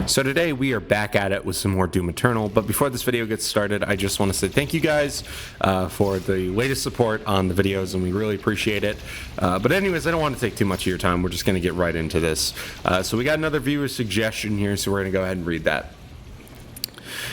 So today we are back at it with some more Doom Eternal, but before this video gets started, I just want to say thank you guys for the latest support on the videos, and we really appreciate it. But anyways, I don't want to take too much of your time. We're just going to get right into this. So we got another viewer suggestion here, so we're going to go ahead and read that.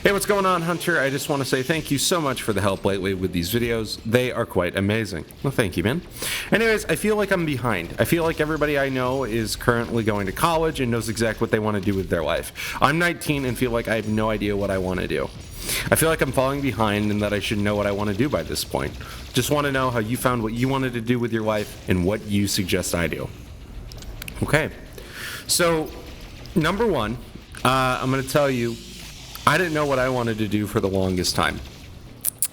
Hey, what's going on, Hunter? I just want to say thank you so much for the help lately with these videos. They are quite amazing. Well, thank you, man. Anyways, I feel like I'm behind. I feel like everybody I know is currently going to college and knows exactly what they want to do with their life. I'm 19 and feel like I have no idea what I want to do. I feel like I'm falling behind and that I should know what I want to do by this point. Just want to know how you found what you wanted to do with your life and what you suggest I do. Okay. So, number one, I'm going to tell you, I didn't know what I wanted to do for the longest time.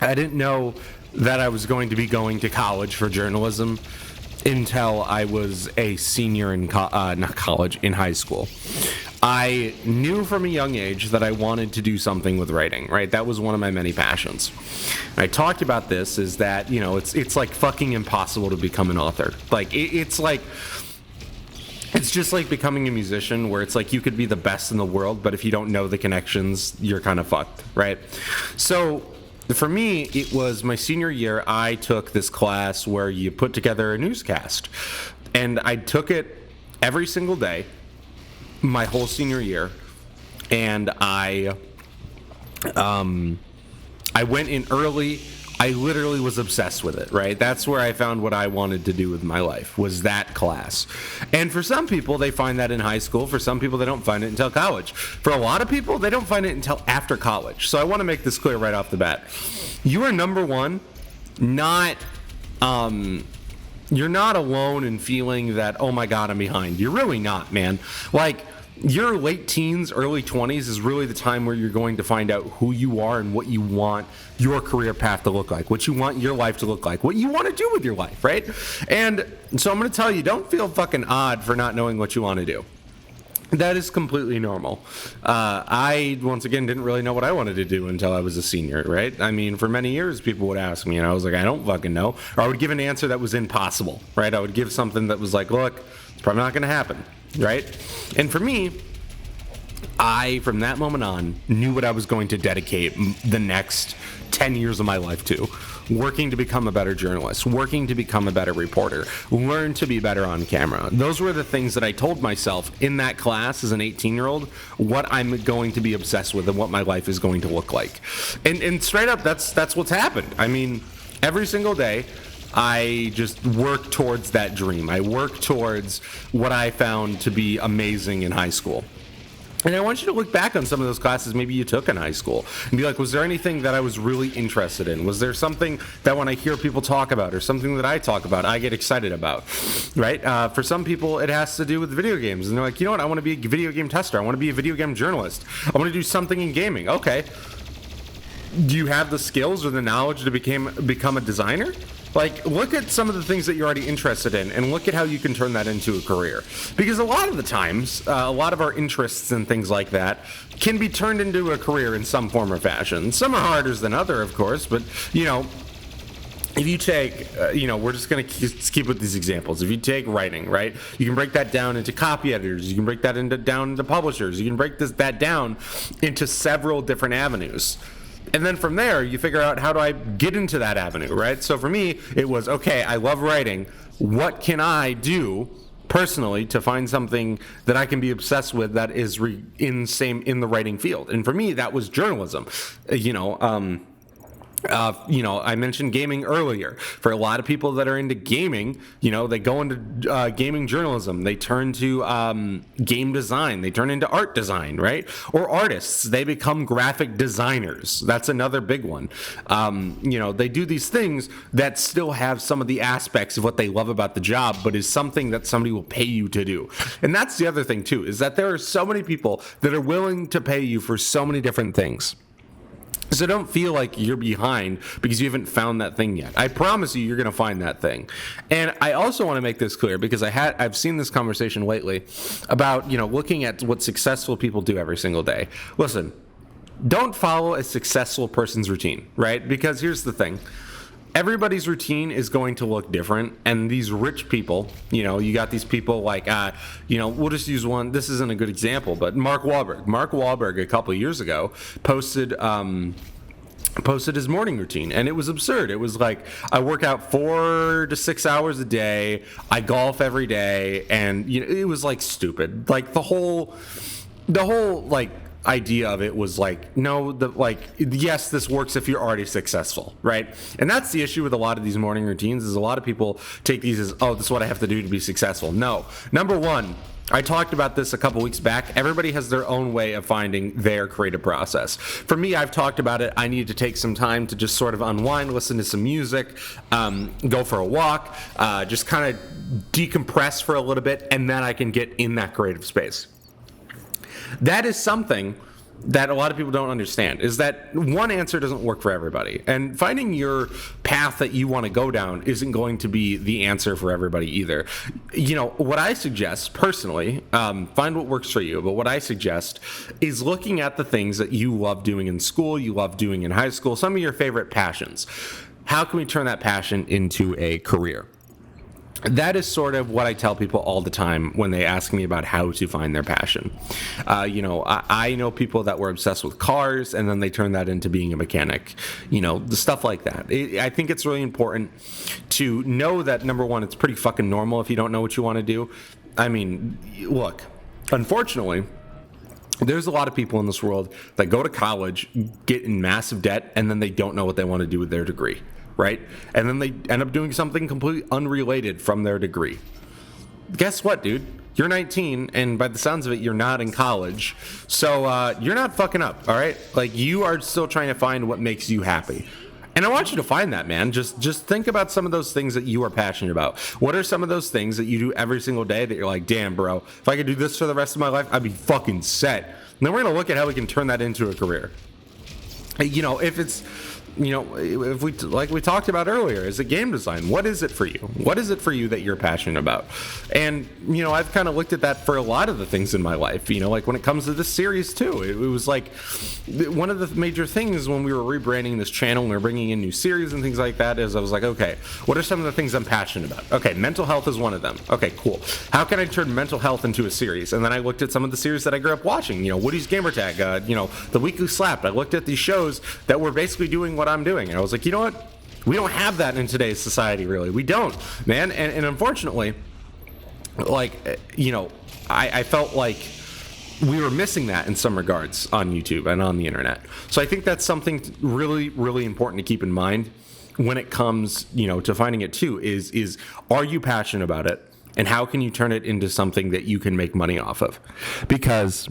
I didn't know that I was going to be going to college for journalism until I was a senior in in high school. I knew from a young age that I wanted to do something with writing, right? That was one of my many passions. I talked about this is that, you know, it's like fucking impossible to become an author. Like, it's just like becoming a musician where it's like you could be the best in the world, but if you don't know the connections, you're kind of fucked, right? So for me, it was my senior year. I took this class where you put together a newscast, and I took it every single day my whole senior year, and I went in early. I literally was obsessed with it, right? That's where I found what I wanted to do with my life, was that class. And for some people, they find that in high school. For some people, they don't find it until college. For a lot of people, they don't find it until after college. So I want to make this clear right off the bat. You are number one, you're not alone in feeling that, oh my God, I'm behind. You're really not, man. Like, your late teens, early 20s is really the time where you're going to find out who you are and what you want your career path to look like, what you want your life to look like, what you want to do with your life, right? And so I'm going to tell you, don't feel fucking odd for not knowing what you want to do. That is completely normal. I, once again, didn't really know what I wanted to do until I was a senior, right? I mean, for many years, people would ask me, and I was like, I don't fucking know. Or I would give an answer that was impossible, right? I would give something that was like, look, it's probably not going to happen, right? And for me, I, from that moment on, knew what I was going to dedicate the next 10 years of my life to. Working to become a better journalist, working to become a better reporter, learn to be better on camera. Those were the things that I told myself in that class as an 18-year-old, what I'm going to be obsessed with and what my life is going to look like. And straight up, that's what's happened. I mean, every single day, I just work towards that dream. I work towards what I found to be amazing in high school. And I want you to look back on some of those classes maybe you took in high school and be like, was there anything that I was really interested in? Was there something that when I hear people talk about or something that I talk about, I get excited about, right? For some people, it has to do with video games. And they're like, you know what? I want to be a video game tester. I want to be a video game journalist. I want to do something in gaming. Okay. Do you have the skills or the knowledge to become a designer? Like, look at some of the things that you're already interested in and look at how you can turn that into a career. Because a lot of the times, a lot of our interests and things like that can be turned into a career in some form or fashion. Some are harder than other, of course, but, you know, if you take, we're just going to keep with these examples. If you take writing, right, you can break that down into copy editors. You can break that down into publishers. You can break that down into several different avenues. And then from there, you figure out, how do I get into that avenue, right? So for me, it was, okay, I love writing. What can I do personally to find something that I can be obsessed with that is in the writing field? And for me, that was journalism. I mentioned gaming earlier. For a lot of people that are into gaming, they go into gaming journalism. They turn to game design. They turn into art design, right? Or artists. They become graphic designers. That's another big one. They do these things that still have some of the aspects of what they love about the job, but is something that somebody will pay you to do. And that's the other thing, too, is that there are so many people that are willing to pay you for so many different things. So don't feel like you're behind because you haven't found that thing yet. I promise you're going to find that thing. And I also want to make this clear because I've seen this conversation lately about, looking at what successful people do every single day. Listen, don't follow a successful person's routine, right? Because here's the thing. everybody's routine is going to look different, and these rich people, you got these people like, we'll just use one. This isn't a good example, but Mark Wahlberg a couple of years ago posted his morning routine, and it was absurd. It was like, I work out 4 to 6 hours a day, I golf every day, and it was like stupid. Like the whole like idea of it was like, no, yes, this works if you're already successful, right? And that's the issue with a lot of these morning routines, is a lot of people take these as, oh, this is what I have to do to be successful. No. Number one, I talked about this a couple weeks back. Everybody has their own way of finding their creative process. For me, I've talked about it. I need to take some time to just sort of unwind, listen to some music, go for a walk, just kind of decompress for a little bit, and then I can get in that creative space. That is something that a lot of people don't understand, is that one answer doesn't work for everybody. And finding your path that you want to go down isn't going to be the answer for everybody either. What I suggest personally, find what works for you, but what I suggest is looking at the things that you love doing in school, you love doing in high school, some of your favorite passions. How can we turn that passion into a career? That is sort of what I tell people all the time when they ask me about how to find their passion. I know people that were obsessed with cars, and then they turned that into being a mechanic, the stuff like that. I think it's really important to know that, number one, it's pretty fucking normal if you don't know what you want to do. I mean, look, unfortunately, there's a lot of people in this world that go to college, get in massive debt, and then they don't know what they want to do with their degree. Right? And then they end up doing something completely unrelated from their degree. Guess what, dude? You're 19, and by the sounds of it, you're not in college. So you're not fucking up, all right? Like, you are still trying to find what makes you happy. And I want you to find that, man. Just think about some of those things that you are passionate about. What are some of those things that you do every single day that you're like, damn, bro, if I could do this for the rest of my life, I'd be fucking set. And then we're going to look at how we can turn that into a career. If it's... if we, like we talked about earlier, is it game design? What is it for you? What is it for you that you're passionate about? And, I've kind of looked at that for a lot of the things in my life, like when it comes to this series too. It was like one of the major things when we were rebranding this channel and we were bringing in new series and things like that is I was like, okay, what are some of the things I'm passionate about? Okay, mental health is one of them. Okay, cool. How can I turn mental health into a series? And then I looked at some of the series that I grew up watching, Woody's Gamertag, The Weekly Slap. I looked at these shows that were basically doing what I'm doing, and I was like, you know what? We don't have that in today's society, really. We don't, man. And unfortunately, I felt like we were missing that in some regards on YouTube and on the internet. So I think that's something really, really important to keep in mind when it comes, to finding it too, is are you passionate about it? And how can you turn it into something that you can make money off of? Because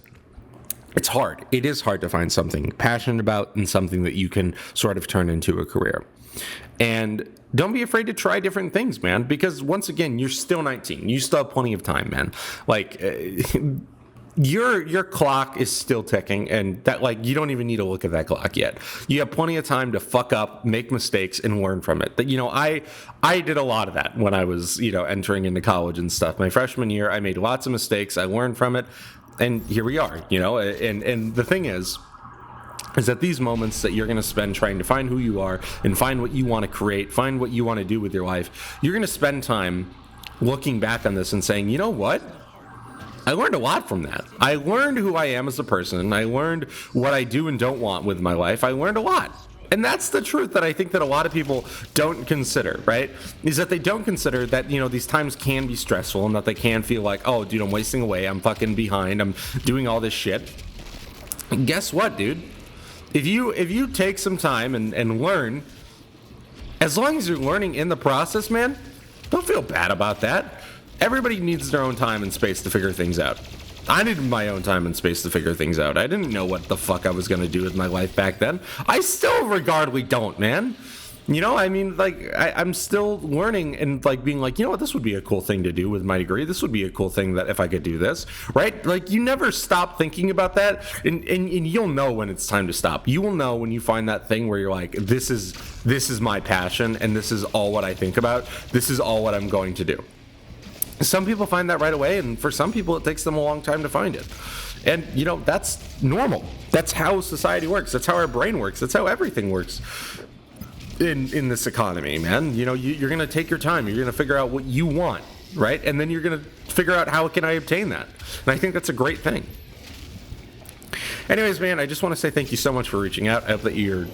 it's hard. It is hard to find something passionate about and something that you can sort of turn into a career. And don't be afraid to try different things, man, because once again, you're still 19. You still have plenty of time, man. Like, your clock is still ticking, and that, like, you don't even need to look at that clock yet. You have plenty of time to fuck up, make mistakes, and learn from it. That, I did a lot of that when I was, entering into college and stuff. My freshman year, I made lots of mistakes. I learned from it. And here we are, and the thing is that these moments that you're going to spend trying to find who you are and find what you want to create, find what you want to do with your life, you're going to spend time looking back on this and saying, you know what? I learned a lot from that. I learned who I am as a person. I learned what I do and don't want with my life. I learned a lot. And that's the truth that I think that a lot of people don't consider, right? Is that they don't consider that, these times can be stressful and that they can feel like, oh, dude, I'm wasting away. I'm fucking behind. I'm doing all this shit. And guess what, dude? If you take some time and learn, as long as you're learning in the process, man, don't feel bad about that. Everybody needs their own time and space to figure things out. I needed my own time and space to figure things out. I didn't know what the fuck I was going to do with my life back then. I still regardly don't, man. I'm still learning and, being like, you know what, this would be a cool thing to do with my degree. This would be a cool thing that if I could do this, right? Like, you never stop thinking about that, and you'll know when it's time to stop. You will know when you find that thing where you're like, this is my passion, and this is all what I think about. This is all what I'm going to do. Some people find that right away, and for some people it takes them a long time to find it. And, that's normal. That's how society works. That's how our brain works. That's how everything works. in this economy, man. You know, you're going to take your time. You're going to figure out what you want, right? And then you're going to figure out how can I obtain that. And I think that's a great thing. Anyways, man, I just want to say thank you so much for reaching out. I hope that you're,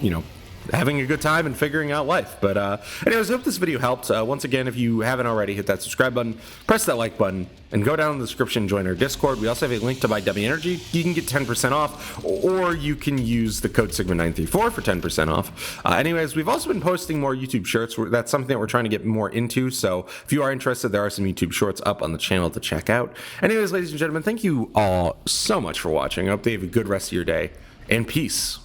having a good time and figuring out life. But anyways, I hope this video helped. Once again, if you haven't already, hit that subscribe button, press that like button, and go down in the description and join our Discord. We also have a link to buy Dummy Energy. You can get 10% off, or you can use the code Sigma934 for 10% off. Anyways, we've also been posting more YouTube shorts. That's something that we're trying to get more into. So if you are interested, there are some YouTube shorts up on the channel to check out. Anyways, ladies and gentlemen, thank you all so much for watching. I hope that you have a good rest of your day, and peace.